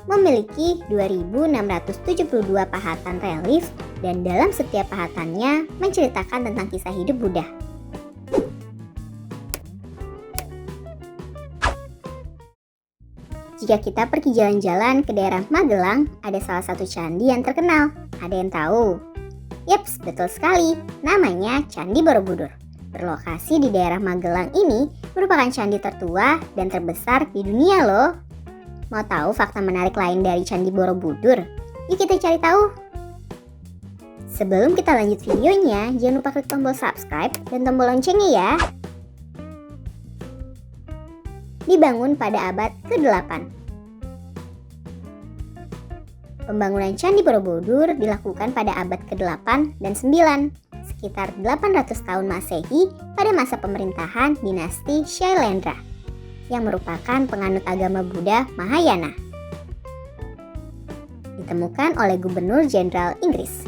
memiliki 2.672 pahatan relief dan dalam setiap pahatannya menceritakan tentang kisah hidup Buddha. Jika kita pergi jalan-jalan ke daerah Magelang, ada salah satu candi yang terkenal. Ada yang tahu? Yaps, betul sekali. Namanya Candi Borobudur. Berlokasi di daerah Magelang ini merupakan candi tertua dan terbesar di dunia loh. Mau tahu fakta menarik lain dari Candi Borobudur? Yuk kita cari tahu. Sebelum kita lanjut videonya, jangan lupa klik tombol subscribe dan tombol loncengnya ya. Dibangun pada abad ke-8. Pembangunan Candi Borobudur dilakukan pada abad ke-8 dan 9, sekitar 800 tahun Masehi pada masa pemerintahan dinasti Shailendra, yang merupakan penganut agama Buddha Mahayana. Ditemukan oleh Gubernur Jenderal Inggris.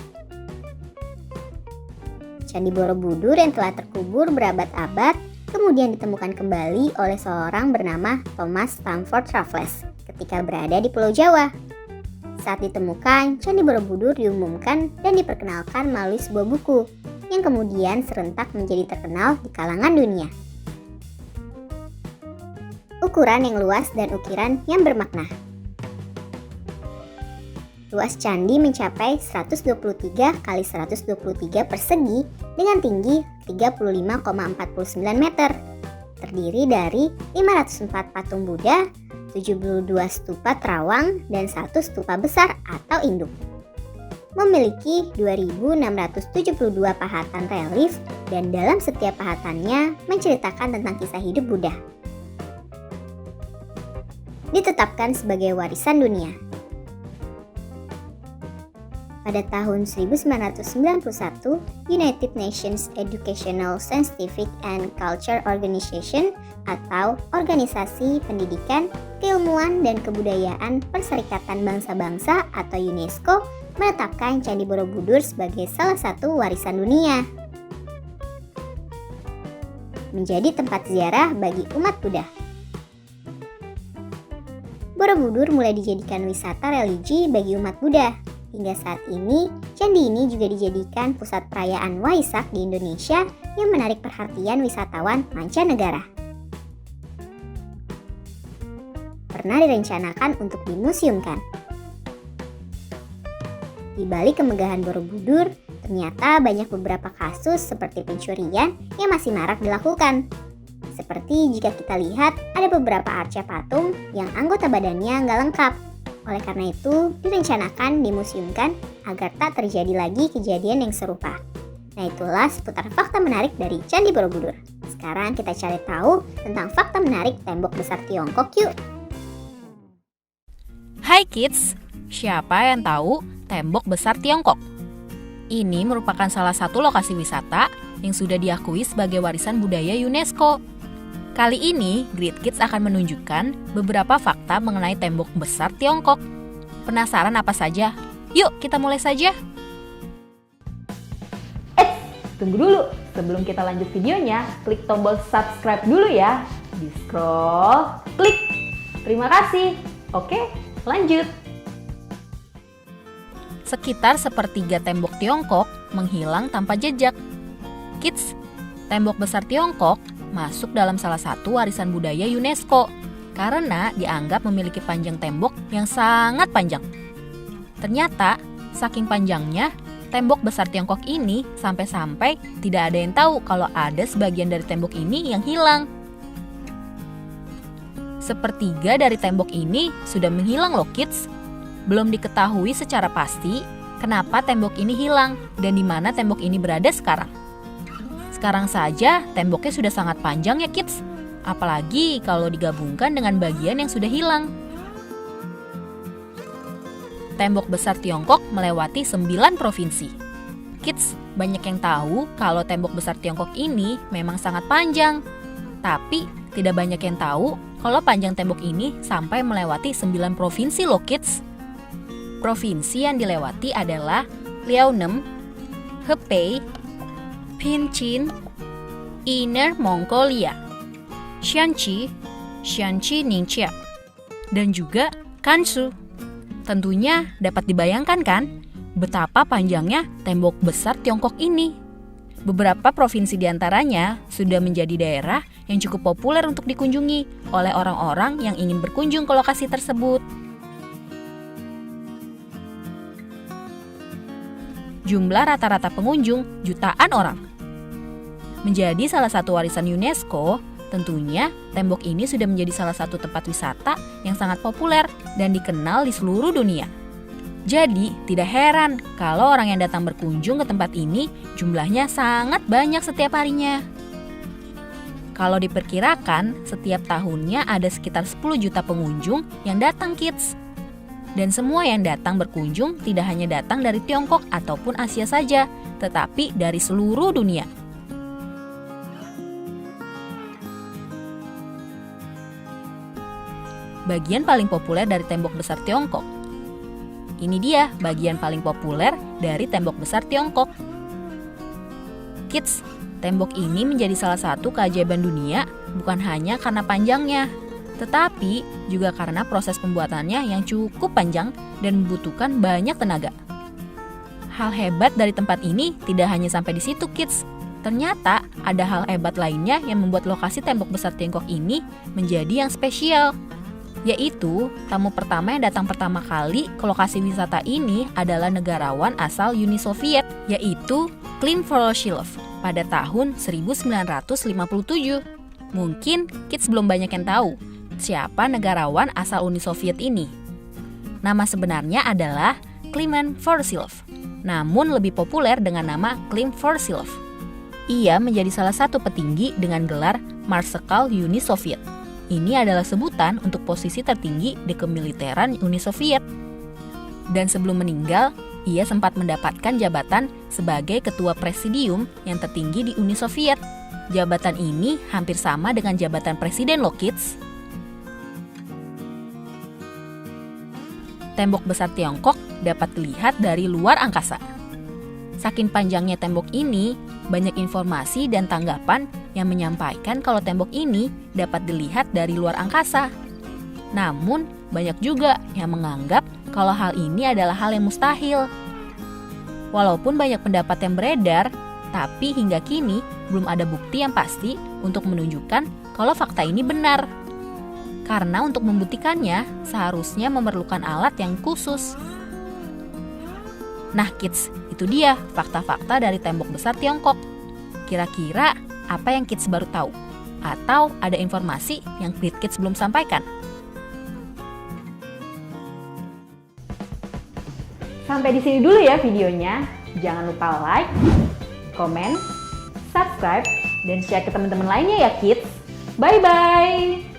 Candi Borobudur yang telah terkubur berabad-abad kemudian ditemukan kembali oleh seorang bernama Thomas Stamford Raffles ketika berada di Pulau Jawa. Saat ditemukan, Candi Borobudur diumumkan dan diperkenalkan melalui sebuah buku yang kemudian serentak menjadi terkenal di kalangan dunia. Ukuran yang luas dan ukiran yang bermakna. Luas candi mencapai 123 x 123 persegi dengan tinggi 35,49 meter. Terdiri dari 504 patung Buddha, 72 stupa terawang, dan 1 stupa besar atau induk. Memiliki 2.672 pahatan relief dan dalam setiap pahatannya menceritakan tentang kisah hidup Buddha. Ditetapkan sebagai warisan dunia. Pada tahun 1991, United Nations Educational, Scientific and Culture Organization atau Organisasi Pendidikan, Keilmuan dan Kebudayaan Perserikatan Bangsa-Bangsa atau UNESCO menetapkan Candi Borobudur sebagai salah satu warisan dunia. Menjadi tempat ziarah bagi umat Buddha. Borobudur mulai dijadikan wisata religi bagi umat Buddha. Hingga saat ini, candi ini juga dijadikan pusat perayaan Waisak di Indonesia yang menarik perhatian wisatawan mancanegara. Pernah direncanakan untuk dimuseumkan. Di balik kemegahan Borobudur, ternyata banyak beberapa kasus seperti pencurian yang masih marak dilakukan. Seperti jika kita lihat ada beberapa arca patung yang anggota badannya nggak lengkap. Oleh karena itu, direncanakan dimuseumkan agar tak terjadi lagi kejadian yang serupa. Nah itulah seputar fakta menarik dari Candi Borobudur. Sekarang kita cari tahu tentang fakta menarik tembok besar Tiongkok yuk. Hai kids, siapa yang tahu tembok besar Tiongkok? Ini merupakan salah satu lokasi wisata yang sudah diakui sebagai warisan budaya UNESCO. Kali ini, Great Kids akan menunjukkan beberapa fakta mengenai tembok besar Tiongkok. Penasaran apa saja? Yuk kita mulai saja. Tunggu dulu, sebelum kita lanjut videonya, klik tombol subscribe dulu ya. Di scroll, klik. Terima kasih. Oke, lanjut. Sekitar sepertiga tembok Tiongkok menghilang tanpa jejak. Kids, tembok besar Tiongkok masuk dalam salah satu warisan budaya UNESCO karena dianggap memiliki panjang tembok yang sangat panjang. Ternyata, saking panjangnya, tembok besar Tiongkok ini sampai-sampai tidak ada yang tahu kalau ada sebagian dari tembok ini yang hilang. Sepertiga dari tembok ini sudah menghilang loh kids. Belum diketahui secara pasti kenapa tembok ini hilang dan di mana tembok ini berada sekarang. Sekarang saja temboknya sudah sangat panjang ya kids, apalagi kalau digabungkan dengan bagian yang sudah hilang. Tembok besar Tiongkok melewati 9 provinsi. Kids, banyak yang tahu kalau tembok besar Tiongkok ini memang sangat panjang. Tapi tidak banyak yang tahu kalau panjang tembok ini sampai melewati 9 provinsi loh kids. Provinsi yang dilewati adalah Liaoning, Hebei, Pinchin, Inner Mongolia, Shanxi, Ningxia, dan juga Gansu. Tentunya dapat dibayangkan kan betapa panjangnya tembok besar Tiongkok ini. Beberapa provinsi diantaranya sudah menjadi daerah yang cukup populer untuk dikunjungi oleh orang-orang yang ingin berkunjung ke lokasi tersebut. Jumlah rata-rata pengunjung jutaan orang. Menjadi salah satu warisan UNESCO, tentunya tembok ini sudah menjadi salah satu tempat wisata yang sangat populer dan dikenal di seluruh dunia. Jadi, tidak heran kalau orang yang datang berkunjung ke tempat ini jumlahnya sangat banyak setiap harinya. Kalau diperkirakan, setiap tahunnya ada sekitar 10 juta pengunjung yang datang, kids. Dan semua yang datang berkunjung tidak hanya datang dari Tiongkok ataupun Asia saja, tetapi dari seluruh dunia. Bagian paling populer dari tembok besar Tiongkok. Ini dia bagian paling populer dari tembok besar Tiongkok. Kids, tembok ini menjadi salah satu keajaiban dunia bukan hanya karena panjangnya, tetapi juga karena proses pembuatannya yang cukup panjang dan membutuhkan banyak tenaga. Hal hebat dari tempat ini tidak hanya sampai di situ, kids. Ternyata ada hal hebat lainnya yang membuat lokasi tembok besar Tiongkok ini menjadi yang spesial. Yaitu, tamu pertama yang datang pertama kali ke lokasi wisata ini adalah negarawan asal Uni Soviet, yaitu Klim Voroshilov pada tahun 1957. Mungkin kids belum banyak yang tahu siapa negarawan asal Uni Soviet ini. Nama sebenarnya adalah Kliment Voroshilov, namun lebih populer dengan nama Klim Voroshilov. Ia menjadi salah satu petinggi dengan gelar Marsekal Uni Soviet. Ini adalah sebutan untuk posisi tertinggi di kemiliteran Uni Soviet. Dan sebelum meninggal, ia sempat mendapatkan jabatan sebagai ketua presidium yang tertinggi di Uni Soviet. Jabatan ini hampir sama dengan jabatan presiden loh, kids. Tembok besar Tiongkok dapat dilihat dari luar angkasa. Saking panjangnya tembok ini, banyak informasi dan tanggapan yang menyampaikan kalau tembok ini dapat dilihat dari luar angkasa. Namun, banyak juga yang menganggap kalau hal ini adalah hal yang mustahil. Walaupun banyak pendapat yang beredar, tapi hingga kini belum ada bukti yang pasti untuk menunjukkan kalau fakta ini benar. Karena untuk membuktikannya, seharusnya memerlukan alat yang khusus. Nah, kids, itu dia fakta-fakta dari tembok besar Tiongkok. Kira-kira apa yang kids baru tahu? Atau ada informasi yang kids belum sampaikan? Sampai di sini dulu ya videonya. Jangan lupa like, komen, subscribe, dan share ke teman-teman lainnya ya kids. Bye-bye!